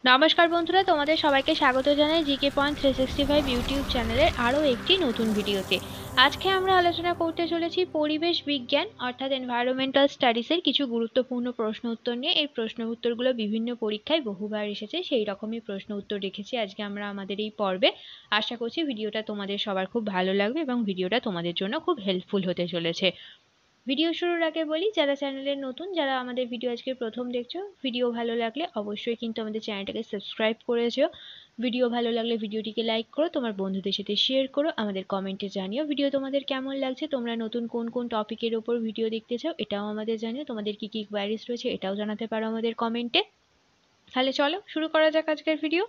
নমস্কার বন্ধুরা, তোমাদের সবাইকে স্বাগত জানাই জিকে পয়েন্ট 365 ইউটিউব চ্যানেলের আরও একটি নতুন ভিডিওতে। আজকে আমরা আলোচনা করতে চলেছি পরিবেশ বিজ্ঞান অর্থাৎ এনভায়রনমেন্টাল স্টাডিজের কিছু গুরুত্বপূর্ণ প্রশ্ন উত্তর নিয়ে। এই প্রশ্ন উত্তরগুলো বিভিন্ন পরীক্ষায় বহুবার এসেছে, সেই রকমই প্রশ্ন উত্তর রেখেছি আজকে আমরা আমাদের এই পর্বে। আশা করছি ভিডিওটা তোমাদের সবার খুব ভালো লাগবে এবং ভিডিওটা তোমাদের জন্য খুব হেল্পফুল হতে চলেছে। ভিডিও শুরুর আগে বলি, যারা চ্যানেলে নতুন, যারা আমাদের ভিডিও আজকে প্রথম দেখছো, ভিডিও ভালো লাগলে অবশ্যই কিন্তু আমাদের চ্যানেলটাকে সাবস্ক্রাইব করেছো। ভিডিও ভালো লাগলে ভিডিওটিকে লাইক করো, তোমার বন্ধুদের সাথে শেয়ার করো, আমাদের কমেন্টে জানিও ভিডিও তোমাদের কেমন লাগছে, তোমরা নতুন কোন কোন টপিকের ওপর ভিডিও দেখতে চাও এটাও আমাদের জানিও, তোমাদের কি কি কোয়ারিজ রয়েছে এটাও জানাতে পারো আমাদের কমেন্টে। তাহলে চলো শুরু করা যাক আজকের ভিডিও।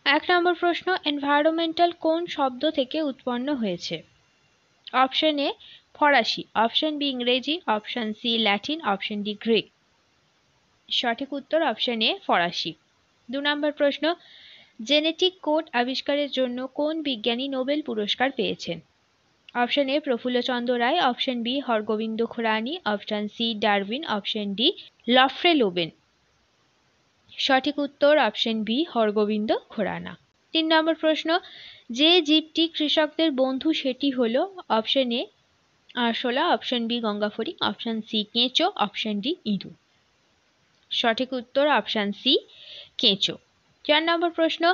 1 নম্বর প্রশ্ন, এনভায়রনমেন্টাল কোন শব্দ থেকে উৎপন্ন হয়েছে? অপশন এ ফরাসি, অপশন বি ইংরেজি, option C Latin, option D Greek. সঠিক উত্তর অপশন এ ফরাসি। 2 নম্বর প্রশ্ন, জেনেটিক কোড আবিষ্কারের জন্য কোন বিজ্ঞানী নোবেল পুরস্কার পেয়েছেন? Option A Prafulla Chandra Ray, option B Hargobind Khorana, option C Darwin, option D লফ্রে লোবেন। সঠিক উত্তর অপশন বি হরগোবিন্দ খোরানা। 3 নম্বর প্রশ্ন, যে জীবটি কৃষকদের বন্ধু সেটি হলো? অপশন এ আরশোলা, অপশন বি গঙ্গাফড়িং, অপশন সি কেঁচো, অপশন ডি ইঁদুর। সঠিক উত্তর অপশন সি কেঁচো। 4 নম্বর প্রশ্ন,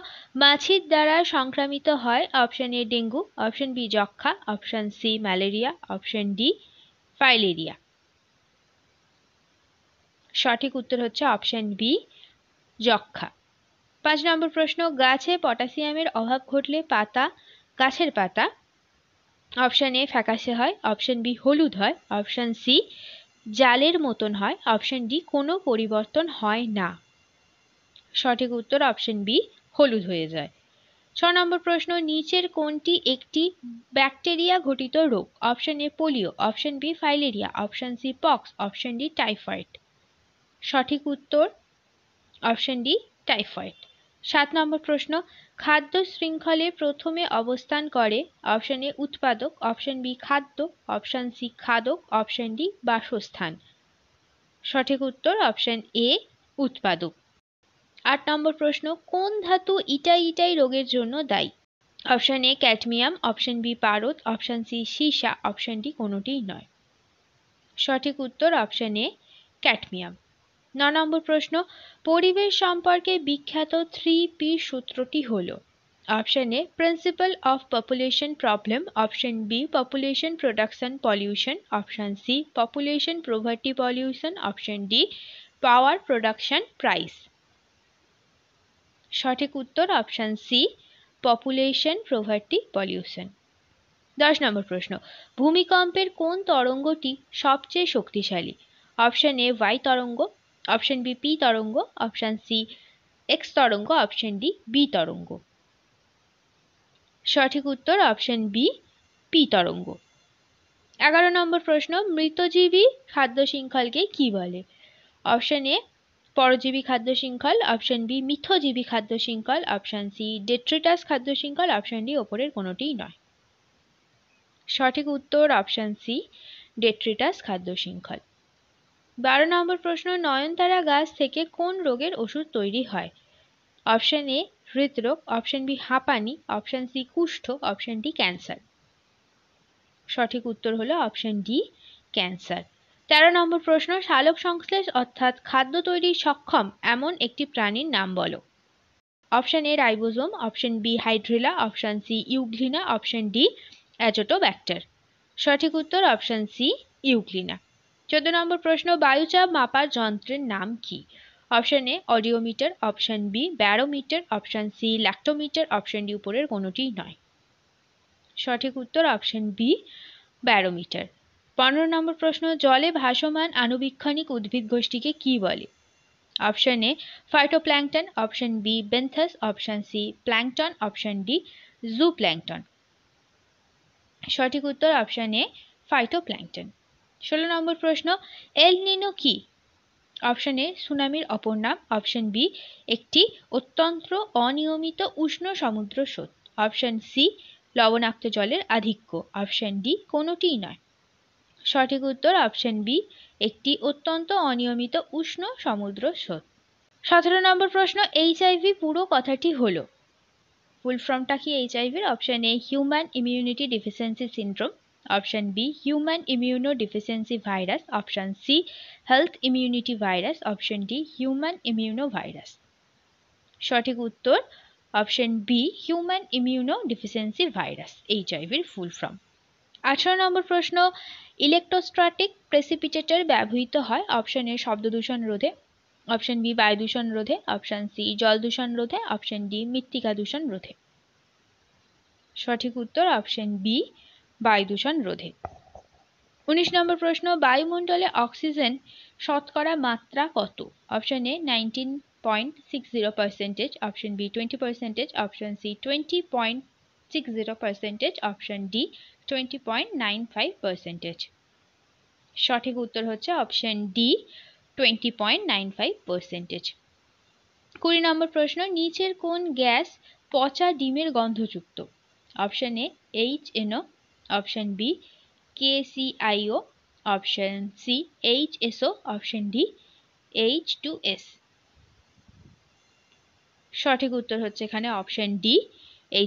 মাছির দ্বারা সংক্রামিত হয়? Option A dengue, option B যক্ষা, option C malaria, option D filaria. সঠিক উত্তর হচ্ছে অপশন বি যক্ষা। 5 নম্বর প্রশ্ন, গাছে পটাশিয়ামের অভাব ঘটলে গাছের পাতা অপশন এ ফ্যাকাশে হয়, অপশন বি হলুদ হয়, অপশন সি জালের মতন হয়, অপশন ডি কোনো পরিবর্তন হয় না। সঠিক উত্তর অপশন বি হলুদ হয়ে যায়। 6 নম্বর প্রশ্ন, নিচের কোনটি একটি ব্যাকটেরিয়া ঘটিত রোগ? Option A polio, option B filaria, option C pox, option D typhoid. সঠিক উত্তর অপশন ডি টাইফয়েড। 7 নম্বর প্রশ্ন, খাদ্য শৃঙ্খলে প্রথমে অবস্থান করে? অপশন এ উৎপাদক, অপশন বি খাদ্য, অপশন সি খাদক, অপশন ডি বাসস্থান। সঠিক উত্তর অপশন এ উৎপাদক। 8 নম্বর প্রশ্ন, কোন ধাতু ইটাই ইটাই রোগের জন্য দায়ী? Option A cadmium, option B পারদ, অপশন সি সীসা, অপশন ডি কোনোটিই নয়। সঠিক উত্তর অপশন এ ক্যাডমিয়াম। 9 নম্বর প্রশ্ন, পরিবেশ সম্পর্কে বিখ্যাত 3P সূত্রটি হলো? Option A principle of population problem, option B population production pollution, option C population poverty pollution, option D power production price. সঠিক উত্তর option C population poverty pollution. 10 নম্বর প্রশ্ন, ভূমিকম্পের কোন তরঙ্গটি সবচেয়ে শক্তিশালী? অপশন এ ওয়াই তরঙ্গ, অপশন বি পি তরঙ্গ, অপশন সি এক্স তরঙ্গ, অপশন ডি বি তরঙ্গ। সঠিক উত্তর অপশন বি পি তরঙ্গ। 11 নম্বর প্রশ্ন, মৃতজীবী খাদ্য শৃঙ্খলকে কি বলে? অপশন এ পরজীবী খাদ্য শৃঙ্খল, অপশন বি মিথজীবী খাদ্য শৃঙ্খল, অপশন সি ডেট্রিটাস খাদ্য শৃঙ্খল, অপশন ডি ওপরের কোনোটিই নয়। সঠিক উত্তর অপশন সি ডেট্রিটাস খাদ্য শৃঙ্খল। 12 নম্বর প্রশ্ন, নয়নতারা গাছ থেকে কোন রোগের ওষুধ তৈরি হয়? অপশন এ হৃদরোগ, অপশন বি হাঁপানি, অপশন সি কুষ্ঠ, অপশন ডি ক্যান্সার। সঠিক উত্তর হলো অপশন ডি ক্যান্সার। 13 নম্বর প্রশ্ন, সালোক সংশ্লেষ অর্থাৎ খাদ্য তৈরির সক্ষম এমন একটি প্রাণীর নাম বলো? Option A ribosome, option B hydrilla, option C euglena, option D azotobacter. সঠিক উত্তর অপশন সি ইউগ্লিনা। 14 নম্বর প্রশ্ন, বায়ুচাপ মাপার যন্ত্রের নাম কি? Option A audiometer, option B barometer, option C lactometer, option D উপরের কোনোটিই নয়। সঠিক উত্তর অপশন বি ব্যারোমিটার। 15 নম্বর প্রশ্ন, জলে ভাসমান আণুবীক্ষণিক উদ্ভিদ গোষ্ঠীকে কি বলে? Option A phytoplankton, option B benthos, option C plankton, option D zooplankton. সঠিক উত্তর অপশন এ ফাইটোপ্ল্যাঙ্কটন। 16 নম্বর প্রশ্ন, এল নিনো কি? অপশন এ সুনামির অপর নাম, অপশন বি একটি অত্যন্ত অনিয়মিত উষ্ণ সমুদ্র স্রোত, অপশন সি লবণাক্ত জলের আধিক্য, অপশন ডি কোনোটিই নয়। সঠিক উত্তর অপশন বি একটি অত্যন্ত অনিয়মিত উষ্ণ সমুদ্র স্রোত। 17 নম্বর প্রশ্ন, এইচআইভি পুরো কথাটি হলো, ফুল ফর্মটা কি এইচআইভির? Option A human immunity deficiency syndrome, option B human immuno deficiency virus, option C health immunity virus, option D human immuno virus. সঠিক উত্তর option B human immuno deficiency virus, এইচআইভির ফুল ফর্ম। 18 নম্বর প্রশ্ন, electrostatic প্রেসিপিটেটর ব্যবহৃত হয় option এ শব্দ দূষণ রোধে, অপশন বি বায়ু দূষণ রোধে, অপশন সি জল দূষণ রোধে, অপশন ডি মৃত্তিকা দূষণ রোধে। সঠিক উত্তর অপশন বি বায়ু দূষণ রোধে। 19 নম্বর প্রশ্ন, বায়ুমণ্ডলে অক্সিজেন শতকরা মাত্রা কত? Option A 19.60%, option B 20%, option C 20.60%, option D 20.95%। সঠিক উত্তর হচ্ছে অপশন ডি 20.95%। 20 নম্বর প্রশ্ন, নিচের কোন গ্যাস পচা ডিমের গন্ধযুক্ত? Option A HNO, option B KCIO, option C HSO, option D H2S। সঠিক উত্তর হচ্ছে এখানে অপশন ডি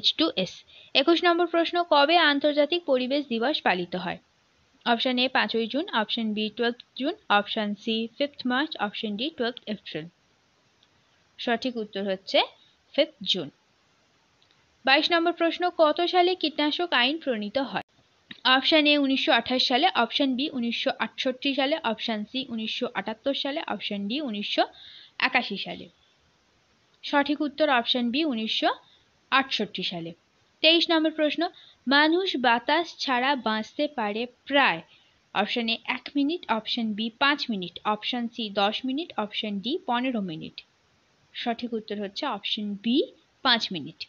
H2S। 21 নম্বর প্রশ্ন, কবে আন্তর্জাতিক পরিবেশ দিবস পালিত হয়? অপশন এ 5ই June, option B 12 June, option C 5 March, option D 12 April. সঠিক উত্তর হচ্ছে 5 জুন। 22 নম্বর প্রশ্ন, কত সালে কীটনাশক আইন প্রণীত হয়? অপশন এ 1928 সালে, অপশন বি 1968 সালে, অপশন সি 1978 সালে, অপশন ডি 1981 সালে। সঠিক উত্তর অপশন বি 1968 সালে। 23 নম্বর প্রশ্ন, মানুষ বাতাস ছাড়া বাঁচতে পারে প্রায়, option A 1 minute, option B 5 minute, option C 10 minute, option D 15 minute. সঠিক উত্তর হচ্ছে অপশন বি 5 মিনিট।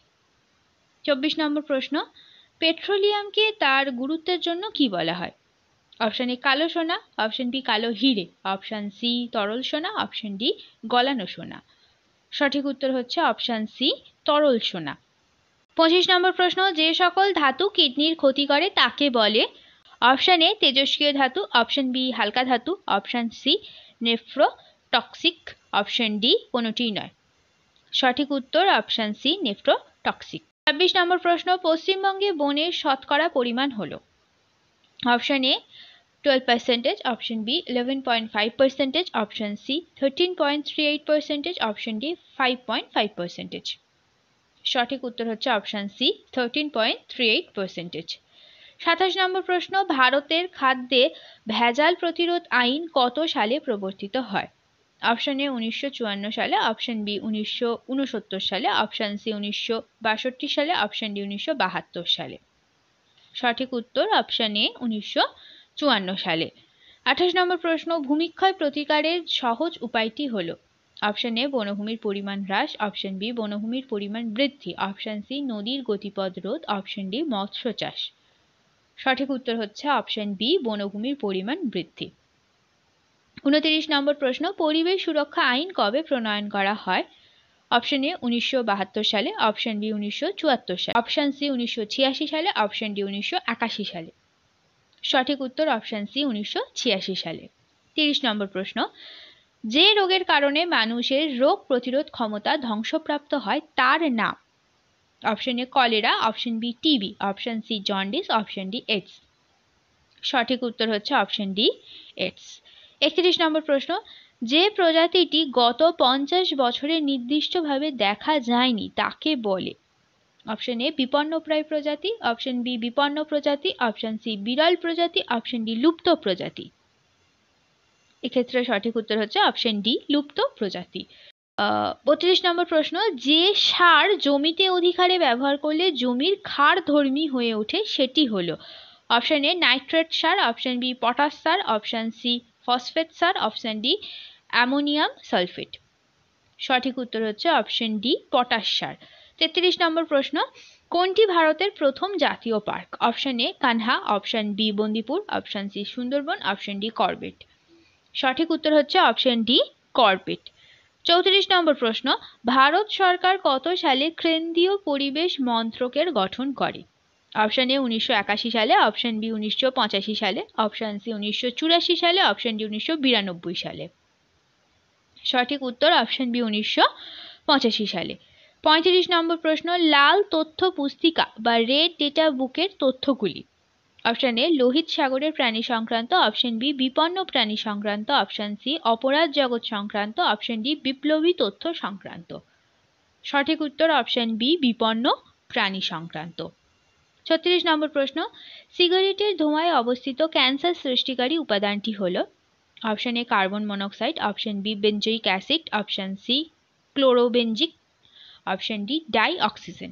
24 নম্বর প্রশ্ন, পেট্রোলিয়ামকে তার গুরুত্বের জন্য কি বলা হয়? অপশন এ কালো সোনা, অপশন বি কালো হিরে, অপশন সি তরল সোনা, অপশন ডি গলানো সোনা। সঠিক উত্তর হচ্ছে অপশন সি তরল সোনা। 25 নম্বর প্রশ্ন, যে সকল ধাতু কিডনির ক্ষতি করে তাকে বলে? অপশন এ তেজস্ক্রিয় ধাতু, অপশন বি হালকা ধাতু, option C nephrotoxic, option D কোনোটিই নয়। সঠিক উত্তর অপশন সি নেফ্রোটক্সিক। 26 নম্বর প্রশ্ন, পশ্চিমবঙ্গে বনের শতকরা পরিমাণ হলো? Option A 12%, option B 11.5%, option C 13.38%, option D 5.5%। সঠিক উত্তর হচ্ছে অপশন সি 13.38%। 27 নম্বর প্রশ্ন, ভারতের খাদ্যে ভেজাল প্রতিরোধ আইন কত সালে প্রবর্তিত হয়? অপশন এ 1954 সালে, অপশন বি 1969 সালে, অপশন সি 1962 সালে, অপশন ডি 1972 সালে। সঠিক উত্তর অপশন এ 1954 সালে। 28 নম্বর প্রশ্ন, ভূমিক্ষয় প্রতিকারের সহজ উপায়টি হলো? অপশন এ বনভূমির পরিমাণ হ্রাস, অপশন বি বনভূমির পরিমাণ বৃদ্ধি, অপশন সি নদীর গতিপথ রোধ, অপশন ডি মৎস্য চাষ। সঠিক উত্তর হচ্ছে অপশন বি বনভূমির পরিমাণ বৃদ্ধি। 29 নম্বর প্রশ্ন, পরিবেশ সুরক্ষা আইন কবে প্রণয়ন করা হয়? অপশন এ 1972 সালে, অপশন বি 1974 সালে, অপশন সি 1986 সালে, অপশন ডি 1981 সালে। সঠিক উত্তর অপশন সি 1986 সালে। 30 নম্বর প্রশ্ন, যে রোগের কারণে মানুষের রোগ প্রতিরোধ ক্ষমতা ধ্বংসপ্রাপ্ত হয় তার নাম? Option A cholera, option B TB, option C jaundice, option D AIDS. সঠিক উত্তর হচ্ছে অপশন ডি এইডস। 31 নম্বর প্রশ্ন, যে প্রজাতিটি গত 50 বছরে নির্দিষ্টভাবে দেখা যায়নি তাকে বলে? অপশন এ বিপন্নপ্রায় প্রজাতি, অপশন বি বিপন্ন প্রজাতি, অপশন সি বিরল প্রজাতি, অপশন ডি লুপ্ত প্রজাতি। এক্ষেত্রে সঠিক উত্তর হচ্ছে অপশন ডি লুপ্ত প্রজাতি। 32 নম্বর প্রশ্ন, যে সার জমিতে অধিকারে ব্যবহার করলে জমির ক্ষারধর্মী হয়ে ওঠে সেটি হলো? অপশন এ নাইট্রেট সার, অপশন বি পটাশ সার, অপশন সি ফসফেট সার, অপশন ডি অ্যামোনিয়াম সালফেট। সঠিক উত্তর হচ্ছে অপশন ডি পটাশ সার। 33 নম্বর প্রশ্ন, কোনটি ভারতের প্রথম জাতীয় পার্ক? Option A Kanha, option B Bandipur, option C Sundarban, option D Corbett. সঠিক উত্তর হচ্ছে অপশন ডি করবেট। 34 নম্বর প্রশ্ন, ভারত সরকার কত সালে কেন্দ্রীয় পরিবেশ মন্ত্রকের গঠন করে? অপশন এ 1981 সালে, অপশন বি 1985 সালে, অপশন সি 1984 সালে, অপশন ডি 1992 সালে। সঠিক উত্তর অপশন বি 1985 সালে। 35 নম্বর প্রশ্ন, লাল তথ্য পুস্তিকা বা রেড ডেটা বুকের তথ্যগুলি। অপশন এ লোহিত সাগরের প্রাণী সংক্রান্ত, অপশন বি বিপন্ন প্রাণী সংক্রান্ত, অপশন সি অপরাধ জগৎ সংক্রান্ত, অপশন ডি বিপ্লবী তথ্য সংক্রান্ত। সঠিক উত্তর অপশন বি বিপন্ন প্রাণী সংক্রান্ত। 36 নম্বর প্রশ্ন, সিগারেটের ধোঁয়ায় অবস্থিত ক্যান্সার সৃষ্টিকারী উপাদানটি হল। Option A carbon monoxide, option B benzoic acid, option C chlorobenzoic, option D dioxygen.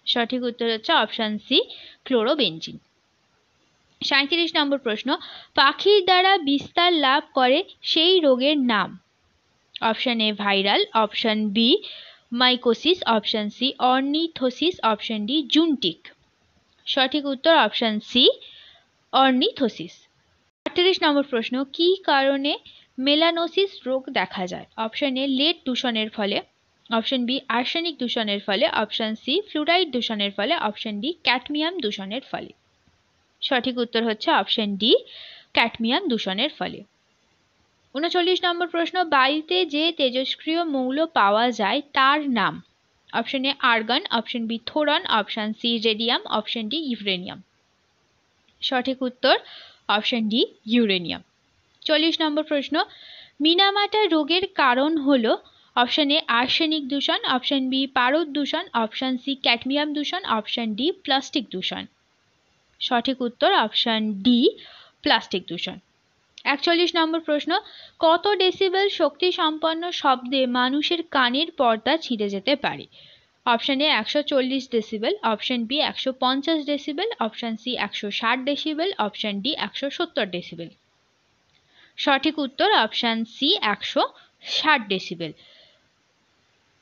সঠিক উত্তর হচ্ছে অপশন সি ক্লোরোবেনজিন। 37 নম্বর প্রশ্ন, পাখির দ্বারা বিস্তার লাভ করে সেই রোগের নাম। Option A viral, option B mycosis, option C ornithosis, option D zoonotic. সঠিক উত্তর অপশন সি অর্নিথোসিস। 38 নম্বর প্রশ্ন, কি কারণে মেলানোসিস রোগ দেখা যায়। অপশন এ লেড দূষণের ফলে, অপশন বি আর্সেনিক দূষণের ফলে, অপশন সি ফ্লুরাইড দূষণের ফলে, অপশন ডি ক্যাডমিয়াম দূষণের ফলে। সঠিক উত্তর হচ্ছে অপশন ডি ক্যাডমিয়াম দূষণের ফলে। 39 নম্বর প্রশ্ন, বায়ুতে যে তেজস্ক্রিয় মৌল পাওয়া যায় তার নাম। Option A argon, option B thoron, option C radium, option D uranium. সঠিক উত্তর অপশন ডি ইউরেনিয়াম। 40 নম্বর প্রশ্ন, মিনামাটা রোগের কারণ হলো। অপশন এ আর্সেনিক দূষণ, অপশন বি পারদ দূষণ, অপশন সি ক্যাডমিয়াম দূষণ, অপশন ডি প্লাস্টিক দূষণ। সঠিক উত্তর অপশন ডি প্লাস্টিক দূষণ। 41 নম্বর প্রশ্ন, কত ডেসিবেল শক্তি সম্পন্ন শব্দে মানুষের কানের পর্দা ছিঁড়ে যেতে পারে। Option A 140 decibel, option B 150 decibel, option C 160 decibel, option D 170 decibel. সঠিক উত্তর অপশন সি 160 ডেসিবেল।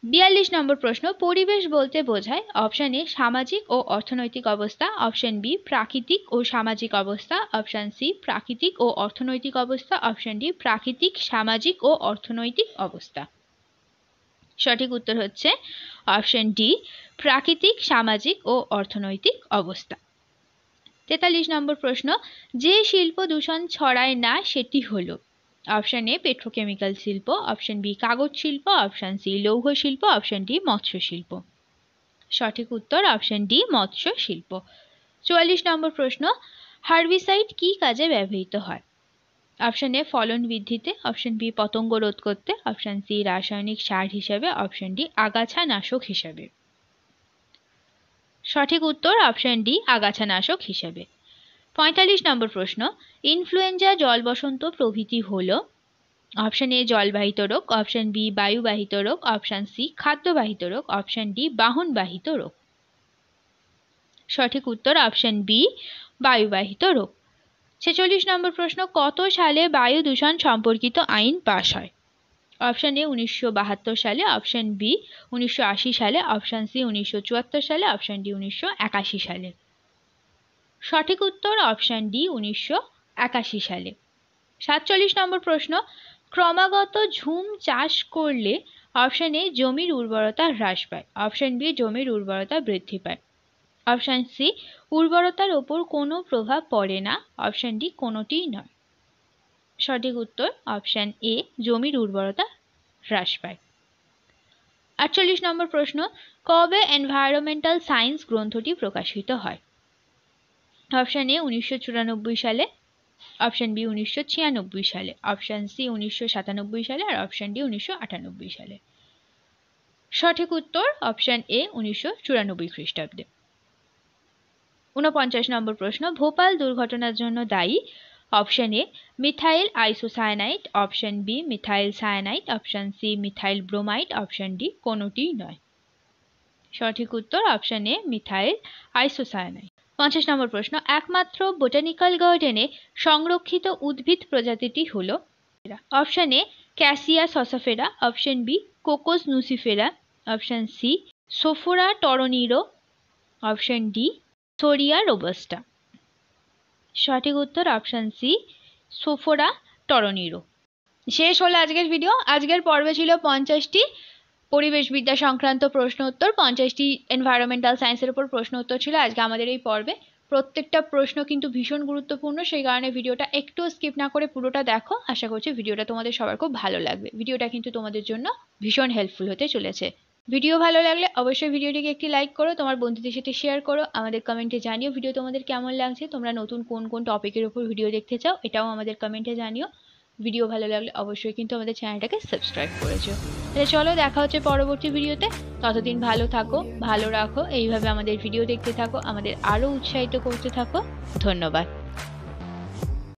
42 নম্বর প্রশ্ন, পরিবেশ বলতে বোঝায়। অপশন এ সামাজিক ও অর্থনৈতিক অবস্থা, অপশন বি প্রাকৃতিক ও সামাজিক অবস্থা, অপশন সি প্রাকৃতিক ও অর্থনৈতিক অবস্থা, অপশন ডি প্রাকৃতিক সামাজিক ও অর্থনৈতিক অবস্থা। সঠিক উত্তর হচ্ছে অপশন ডি প্রাকৃতিক সামাজিক ও অর্থনৈতিক অবস্থা। 43 নম্বর প্রশ্ন, যে শিল্প দূষণ ছড়ায় না সেটি হলো। অপশন এ পেট্রোকেমিক্যাল শিল্প, অপশন বি কাগজ শিল্প, অপশন সি লৌহ শিল্প, অপশন ডি মৎস্য শিল্প। সঠিক উত্তর অপশন ডি মৎস্য শিল্প। 44 নম্বর প্রশ্ন, হার্বিসাইড কি কাজে ব্যবহৃত হয়। অপশন এ ফলন বৃদ্ধিতে, অপশন বি পতঙ্গ রোধ করতে, অপশন সি রাসায়নিক সার হিসেবে, অপশন ডি আগাছা নাশক হিসেবে। সঠিক উত্তর অপশন ডি আগাছা নাশক হিসেবে। 45 নম্বর প্রশ্ন, ইনফ্লুয়েঞ্জা, জল বসন্ত প্রভৃতি হলো। অপশন এ জলবাহিত রোগ, অপশন বি বায়ুবাহিত রোগ, অপশন সি খাদ্যবাহিত রোগ, অপশন ডি বাহনবাহিত রোগ। সঠিক উত্তর অপশন বি বায়ুবাহিত রোগ। 46 নম্বর প্রশ্ন, কত সালে বায়ু দূষণ সম্পর্কিত আইন পাশ হয়। অপশন এ 1972 সালে, অপশন বি 1980 সালে, অপশন সি 1974 সালে, অপশন ডি 1981 সালে। সঠিক উত্তর অপশন ডি 1981 সালে। 47 নম্বর প্রশ্ন, ক্রমাগত ঝুম চাষ করলে। অপশন এ জমির উর্বরতা হ্রাস পায়, অপশন বি জমির উর্বরতা বৃদ্ধি পায়, অপশন সি উর্বরতার ওপর কোনো প্রভাব পড়ে না, অপশন ডি কোনোটিই নয়। সঠিক উত্তর অপশন এ জমির উর্বরতা হ্রাস পায়। 48 নম্বর প্রশ্ন, কবে এনভায়রনমেন্টাল সায়েন্স গ্রন্থটি প্রকাশিত হয়। অপশন এ 1994 সালে, অপশন বি 1996 সালে, অপশন সি 1997 সালে, আর অপশন ডি 1998 সালে। সঠিক উত্তর অপশন এ 1994 খ্রিস্টাব্দে। 49 নম্বর প্রশ্ন, ভোপাল দুর্ঘটনার জন্য দায়ী। Option A methyl isocyanide, option B methyl cyanide, option C methyl bromide, option D কোনোটিই নয়। সঠিক উত্তর অপশন এ মিথাইল আইসোসায়ানাইড। 50 নম্বর প্রশ্ন, একমাত্র বোটানিক্যাল গার্ডেনে সংরক্ষিত উদ্ভিদ প্রজাতিটি হলো। Option A cassia sophera, option B cocos nucifera, option C sophora টরনিরো, অপশন ডি সোরিয়া রোবাস্টা। সঠিক উত্তর অপশন সি সোফোরা টরনিরো। শেষ হলো আজকের ভিডিও। আজকের পর্বে ছিল 50টি পরিবেশবিদ্যা সংক্রান্ত প্রশ্ন উত্তর, 50টি এনভায়রনমেন্টাল সায়েন্সের উপর প্রশ্ন উত্তর ছিল আজকে আমাদের এই পর্বে। প্রত্যেকটা প্রশ্ন কিন্তু ভীষণ গুরুত্বপূর্ণ, সেই কারণে ভিডিওটা একটু স্কিপ না করে পুরোটা দেখো। আশা করছি ভিডিওটা তোমাদের সবার খুব ভালো লাগবে। ভিডিওটা কিন্তু তোমাদের জন্য ভীষণ হেল্পফুল হতে চলেছে। ভিডিও ভালো লাগলে অবশ্যই ভিডিওটিকে একটি লাইক করো, তোমার বন্ধুদের সাথে শেয়ার করো, আমাদের কমেন্টে জানিও ভিডিও তোমাদের কেমন লাগছে, তোমরা নতুন কোন কোন টপিকের উপর ভিডিও দেখতে চাও এটাও আমাদের কমেন্টে জানিও। ভিডিও ভালো লাগলে অবশ্যই কিন্তু আমাদের চ্যানেলটাকে সাবস্ক্রাইব করেছো। তাহলে চলো, দেখা হচ্ছে পরবর্তী ভিডিওতে। ততদিন ভালো থাকো, ভালো রাখো, এইভাবে আমাদের ভিডিও দেখতে থাকো, আমাদের আরও উৎসাহিত করতে থাকো। ধন্যবাদ।